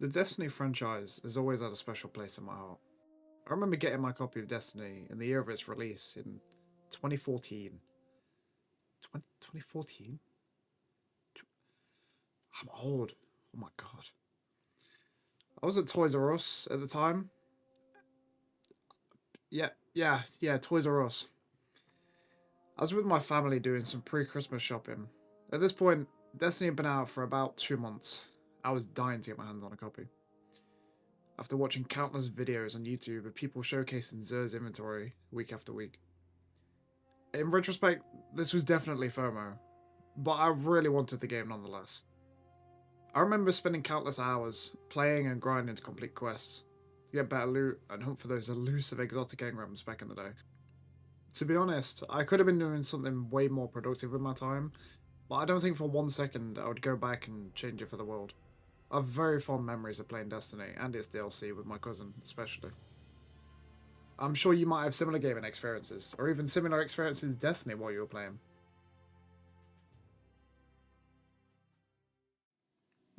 The Destiny franchise has always had a special place in my heart. I remember getting my copy of Destiny in the year of its release in 2014. 2014? I'm old. Oh my god. I was at Toys R Us at the time. Yeah, Toys R Us. I was with my family doing some pre-Christmas shopping. At this point, Destiny had been out for about 2 months. I was dying to get my hands on a copy. After watching countless videos on YouTube of people showcasing Xur's inventory week after week. In retrospect, this was definitely FOMO, but I really wanted the game nonetheless. I remember spending countless hours playing and grinding to complete quests, to get better loot and hunt for those elusive exotic engrams back in the day. To be honest, I could have been doing something way more productive with my time, but I don't think for 1 second I would go back and change it for the world. I have very fond memories of playing Destiny and its DLC with my cousin, especially. I'm sure you might have similar gaming experiences, or even similar experiences in Destiny while you were playing.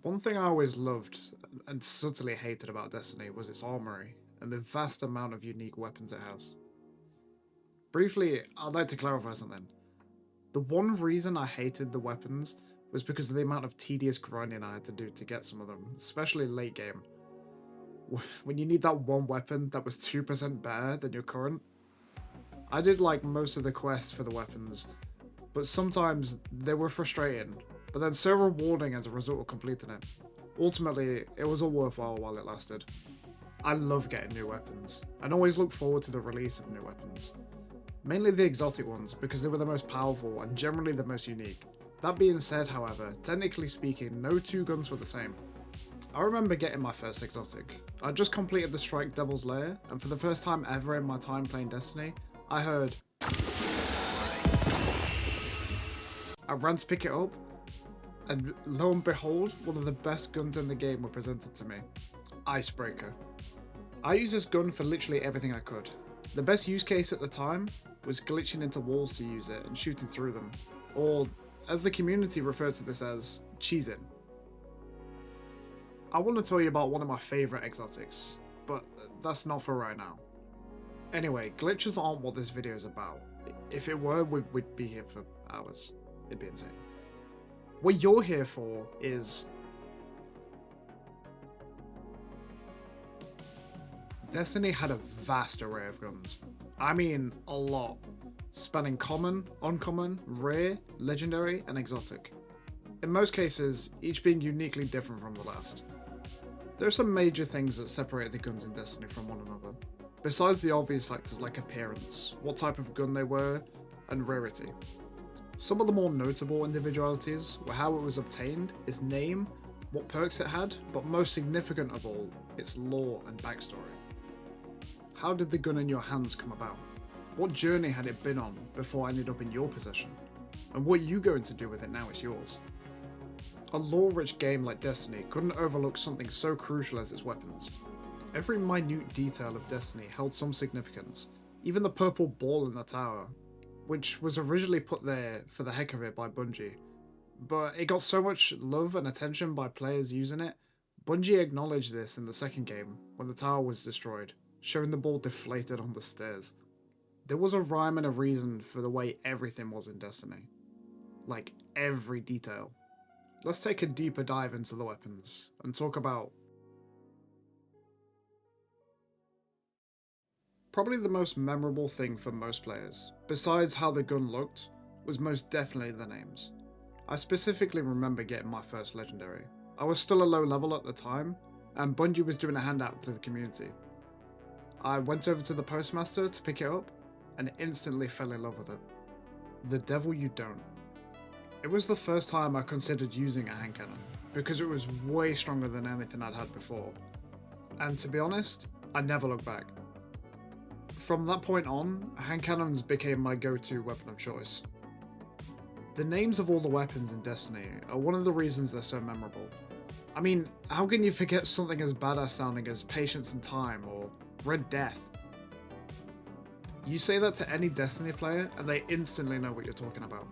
One thing I always loved and subtly hated about Destiny was its armory and the vast amount of unique weapons it has. Briefly, I'd like to clarify something. The one reason I hated the weapons was because of the amount of tedious grinding I had to do to get some of them, especially late game. When you need that one weapon that was 2% better than your current. I did like most of the quests for the weapons, but sometimes they were frustrating, but then so rewarding as a result of completing it. Ultimately, it was all worthwhile while it lasted. I love getting new weapons, and always look forward to the release of new weapons. Mainly the exotic ones, because they were the most powerful and generally the most unique. That being said, however, technically speaking, no two guns were the same. I remember getting my first exotic. I just completed the Strike Devil's Lair, and for the first time ever in my time playing Destiny, I heard. I ran to pick it up, and lo and behold, one of the best guns in the game were presented to me. Icebreaker. I used this gun for literally everything I could. The best use case at the time was glitching into walls to use it and shooting through them, or as the community referred to this as, cheesing. I want to tell you about one of my favourite exotics, but that's not for right now. Anyway, glitches aren't what this video is about. If it were, we'd be here for hours. It'd be insane. What you're here for is... Destiny had a vast array of guns. I mean, a lot. Spanning common, uncommon, rare, legendary, and exotic. In most cases, each being uniquely different from the last. There are some major things that separate the guns in Destiny from one another, besides the obvious factors like appearance, what type of gun they were, and rarity. Some of the more notable individualities were how it was obtained, its name, what perks it had, but most significant of all, its lore and backstory. How did the gun in your hands come about? What journey had it been on before it ended up in your possession? And what are you going to do with it now it's yours? A lore-rich game like Destiny couldn't overlook something so crucial as its weapons. Every minute detail of Destiny held some significance, even the purple ball in the tower, which was originally put there for the heck of it by Bungie. But it got so much love and attention by players using it, Bungie acknowledged this in the second game when the tower was destroyed, showing the ball deflated on the stairs. There was a rhyme and a reason for the way everything was in Destiny. Like, every detail. Let's take a deeper dive into the weapons, and talk about... Probably the most memorable thing for most players, besides how the gun looked, was most definitely the names. I specifically remember getting my first legendary. I was still a low level at the time, and Bungie was doing a handout to the community. I went over to the postmaster to pick it up, and instantly fell in love with it. The devil you don't. It was the first time I considered using a hand cannon, because it was way stronger than anything I'd had before. And to be honest, I never looked back. From that point on, hand cannons became my go-to weapon of choice. The names of all the weapons in Destiny are one of the reasons they're so memorable. I mean, how can you forget something as badass sounding as Patience and Time or Red Death? You say that to any Destiny player and they instantly know what you're talking about,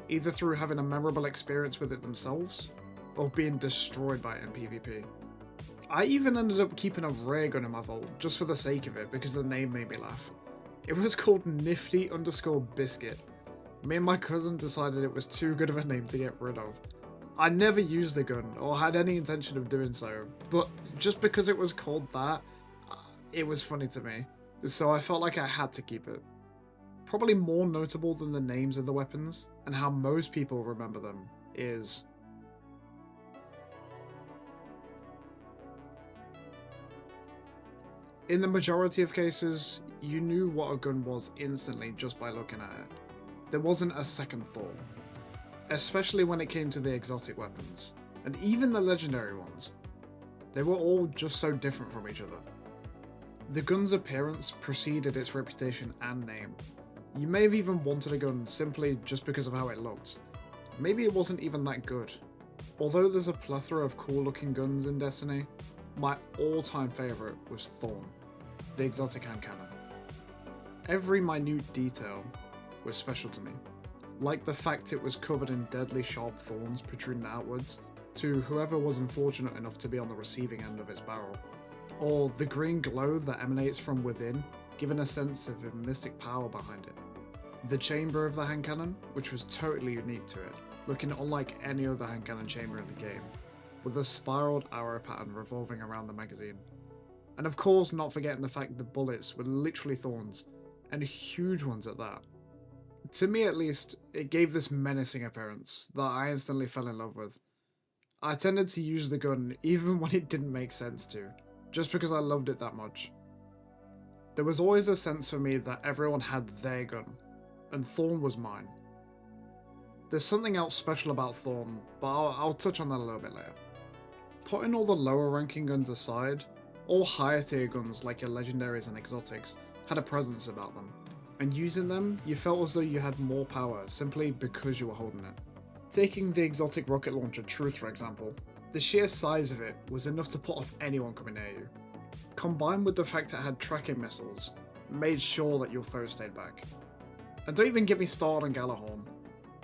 either through having a memorable experience with it themselves, or being destroyed by it in PvP. I even ended up keeping a rare gun in my vault just for the sake of it because the name made me laugh. It was called Nifty_Biscuit. Me and my cousin decided it was too good of a name to get rid of. I never used the gun or had any intention of doing so, but just because it was called that, it was funny to me, so I felt like I had to keep it. Probably more notable than the names of the weapons, and how most people remember them, is in the majority of cases, you knew what a gun was instantly just by looking at it. There wasn't a second thought. Especially when it came to the exotic weapons, and even the legendary ones. They were all just so different from each other. The gun's appearance preceded its reputation and name. You may have even wanted a gun simply just because of how it looked. Maybe it wasn't even that good. Although there's a plethora of cool looking guns in Destiny, my all-time favourite was Thorn, the exotic hand cannon. Every minute detail was special to me. Like the fact it was covered in deadly sharp thorns protruding outwards, to whoever was unfortunate enough to be on the receiving end of its barrel. Or the green glow that emanates from within, giving a sense of a mystic power behind it. The chamber of the hand cannon, which was totally unique to it, looking unlike any other hand cannon chamber in the game, with a spiraled arrow pattern revolving around the magazine. And of course not forgetting the fact the bullets were literally thorns, and huge ones at that. To me at least, it gave this menacing appearance that I instantly fell in love with. I tended to use the gun even when it didn't make sense to, just because I loved it that much. There was always a sense for me that everyone had their gun, and Thorn was mine. There's something else special about Thorn, but I'll touch on that a little bit later. Putting all the lower ranking guns aside, all higher tier guns like your legendaries and exotics had a presence about them. And using them, you felt as though you had more power simply because you were holding it. Taking the exotic rocket launcher Truth for example, the sheer size of it was enough to put off anyone coming near you. Combined with the fact it had tracking missiles, made sure that your foes stayed back. And don't even get me started on Galahorn.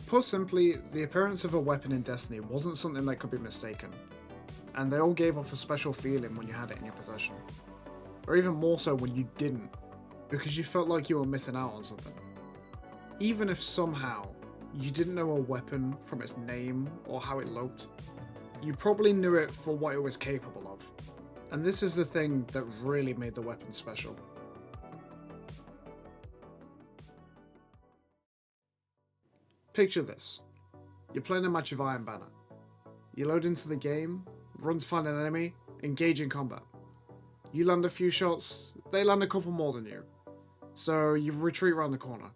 Put simply, the appearance of a weapon in Destiny wasn't something that could be mistaken, and they all gave off a special feeling when you had it in your possession. Or even more so when you didn't, because you felt like you were missing out on something. Even if somehow you didn't know a weapon from its name or how it looked, you probably knew it for what it was capable of. And this is the thing that really made the weapon special. Picture this. You're playing a match of Iron Banner. You load into the game, run to find an enemy, engage in combat. You land a few shots, they land a couple more than you. So you retreat around the corner,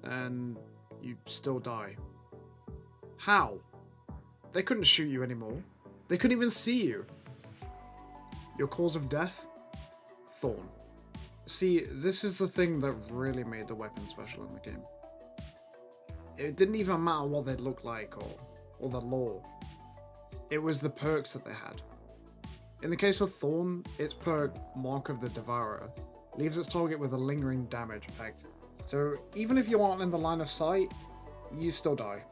and you still die. How? They couldn't shoot you anymore. They couldn't even see you. Your cause of death? Thorn. See, this is the thing that really made the weapon special in the game. It didn't even matter what they looked like or the lore. It was the perks that they had. In the case of Thorn, its perk, Mark of the Devourer, leaves its target with a lingering damage effect, so even if you aren't in the line of sight, you still die.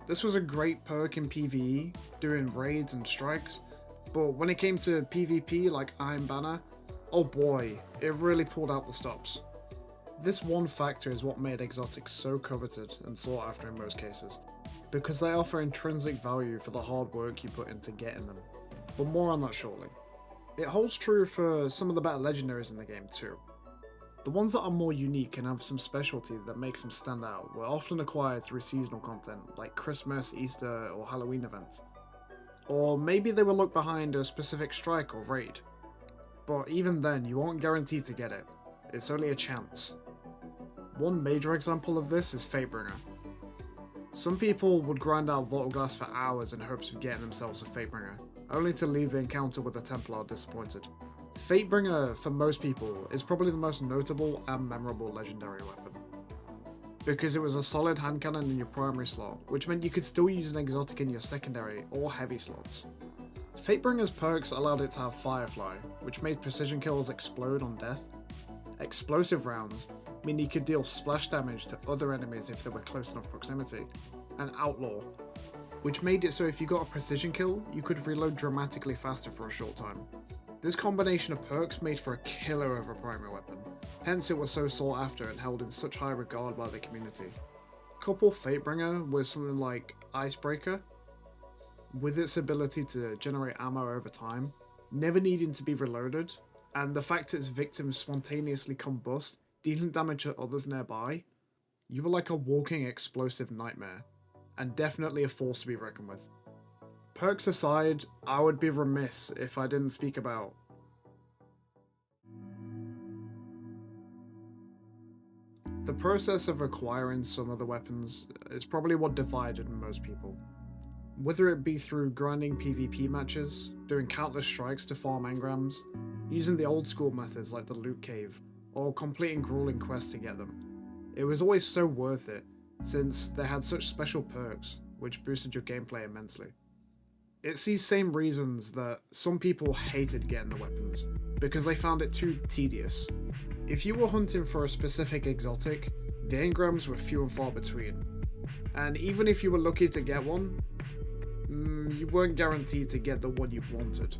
This was a great perk in PvE, doing raids and strikes, but when it came to PvP like Iron Banner, oh boy, it really pulled out the stops. This one factor is what made exotics so coveted and sought after in most cases, because they offer intrinsic value for the hard work you put into getting them, but more on that shortly. It holds true for some of the better legendaries in the game too. The ones that are more unique and have some specialty that makes them stand out were often acquired through seasonal content like Christmas, Easter, or Halloween events. Or maybe they were locked behind a specific strike or raid. But even then, you aren't guaranteed to get it. It's only a chance. One major example of this is Fatebringer. Some people would grind out Vault Glass for hours in hopes of getting themselves a Fatebringer, only to leave the encounter with a Templar disappointed. Fatebringer, for most people, is probably the most notable and memorable legendary weapon, because it was a solid hand cannon in your primary slot, which meant you could still use an exotic in your secondary or heavy slots. Fatebringer's perks allowed it to have Firefly, which made precision kills explode on death. Explosive rounds mean you could deal splash damage to other enemies if they were close enough proximity, and Outlaw, which made it so if you got a precision kill, you could reload dramatically faster for a short time. This combination of perks made for a killer of a primary weapon, hence it was so sought after and held in such high regard by the community. Couple Fatebringer with something like Icebreaker, with its ability to generate ammo over time, never needing to be reloaded, and the fact its victims spontaneously combust, dealing damage to others nearby, you were like a walking explosive nightmare, and definitely a force to be reckoned with. Perks aside, I would be remiss if I didn't speak about the process of acquiring some of the weapons is probably what divided most people. Whether it be through grinding PvP matches, doing countless strikes to farm engrams, using the old school methods like the loot cave, or completing grueling quests to get them. It was always so worth it, since they had such special perks, which boosted your gameplay immensely. It's these same reasons that some people hated getting the weapons, because they found it too tedious. If you were hunting for a specific exotic, the engrams were few and far between, and even if you were lucky to get one, you weren't guaranteed to get the one you wanted.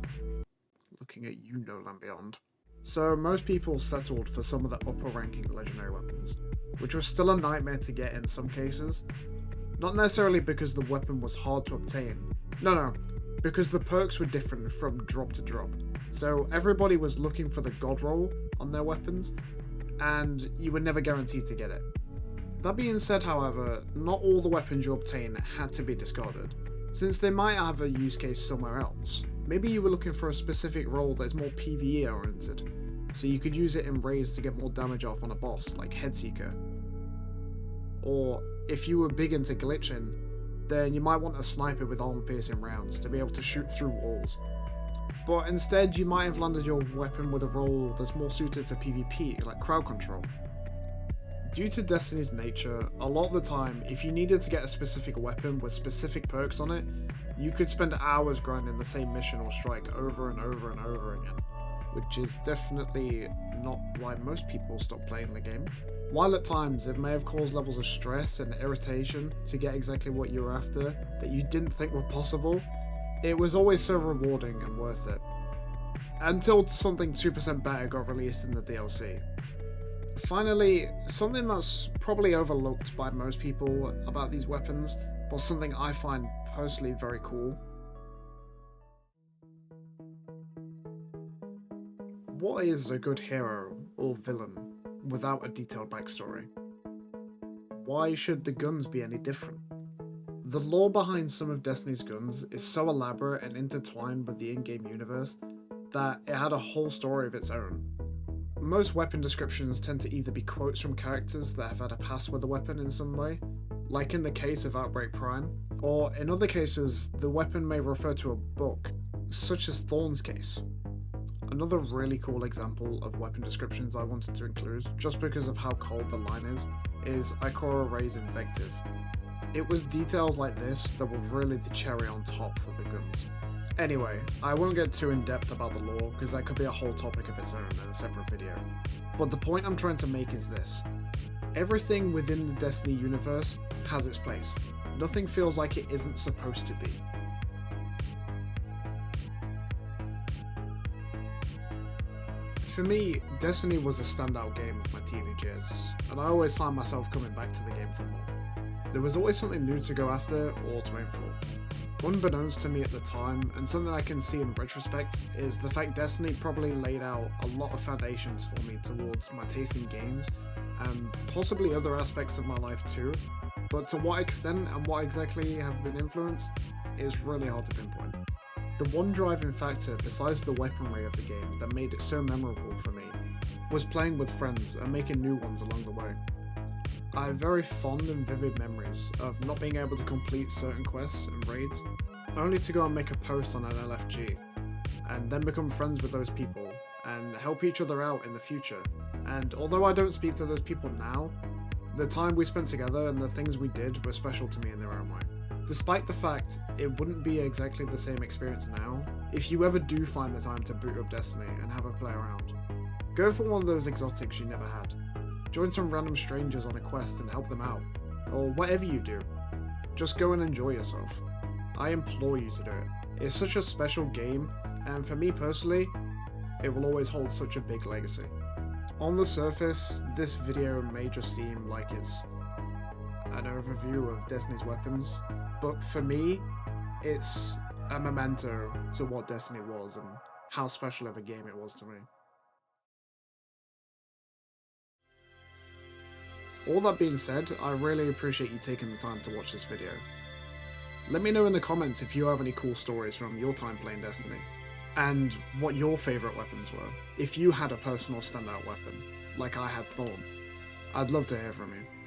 Looking at you, No Land Beyond. So most people settled for some of the upper ranking legendary weapons, which was still a nightmare to get in some cases. Not necessarily because the weapon was hard to obtain. No, because the perks were different from drop to drop. So everybody was looking for the god roll on their weapons, and you were never guaranteed to get it. That being said, however, not all the weapons you obtain had to be discarded, since they might have a use case somewhere else. Maybe you were looking for a specific role that's more PvE oriented, so you could use it in raids to get more damage off on a boss, like Headseeker. Or if you were big into glitching, then you might want a sniper with armor-piercing rounds to be able to shoot through walls. But instead, you might have landed your weapon with a role that's more suited for PvP, like crowd control. Due to Destiny's nature, a lot of the time, if you needed to get a specific weapon with specific perks on it, you could spend hours grinding the same mission or strike over and over and over again, which is definitely not why most people stop playing the game. While at times it may have caused levels of stress and irritation to get exactly what you were after that you didn't think were possible, it was always so rewarding and worth it. Until something 2% better got released in the DLC. Finally, something that's probably overlooked by most people about these weapons, but something I find personally very cool. What is a good hero or villain without a detailed backstory? Why should the guns be any different? The lore behind some of Destiny's guns is so elaborate and intertwined with the in-game universe that it had a whole story of its own. Most weapon descriptions tend to either be quotes from characters that have had a past with the weapon in some way, like in the case of Outbreak Prime, or in other cases, the weapon may refer to a book, such as Thorn's case. Another really cool example of weapon descriptions I wanted to include, just because of how cold the line is Ikora Ray's Invective. It was details like this that were really the cherry on top for the guns. Anyway, I won't get too in depth about the lore, because that could be a whole topic of its own in a separate video. But the point I'm trying to make is this. Everything within the Destiny universe has its place. Nothing feels like it isn't supposed to be. For me, Destiny was a standout game of my teenage years, and I always found myself coming back to the game for more. There was always something new to go after or to aim for. Unbeknownst to me at the time, and something I can see in retrospect, is the fact Destiny probably laid out a lot of foundations for me towards my taste in games, and possibly other aspects of my life too, but to what extent and what exactly have been influenced is really hard to pinpoint. The one driving factor besides the weaponry of the game that made it so memorable for me was playing with friends and making new ones along the way. I have very fond and vivid memories of not being able to complete certain quests and raids, only to go and make a post on an LFG, and then become friends with those people, and help each other out in the future. And although I don't speak to those people now, the time we spent together and the things we did were special to me in their own way. Despite the fact it wouldn't be exactly the same experience now, if you ever do find the time to boot up Destiny and have a play around, go for one of those exotics you never had. Join some random strangers on a quest and help them out, or whatever you do. Just go and enjoy yourself. I implore you to do it. It's such a special game, and for me personally, it will always hold such a big legacy. On the surface, this video may just seem like it's an overview of Destiny's weapons, but for me, it's a memento to what Destiny was and how special of a game it was to me. All that being said, I really appreciate you taking the time to watch this video. Let me know in the comments if you have any cool stories from your time playing Destiny, and what your favourite weapons were. If you had a personal standout weapon, like I had Thorn, I'd love to hear from you.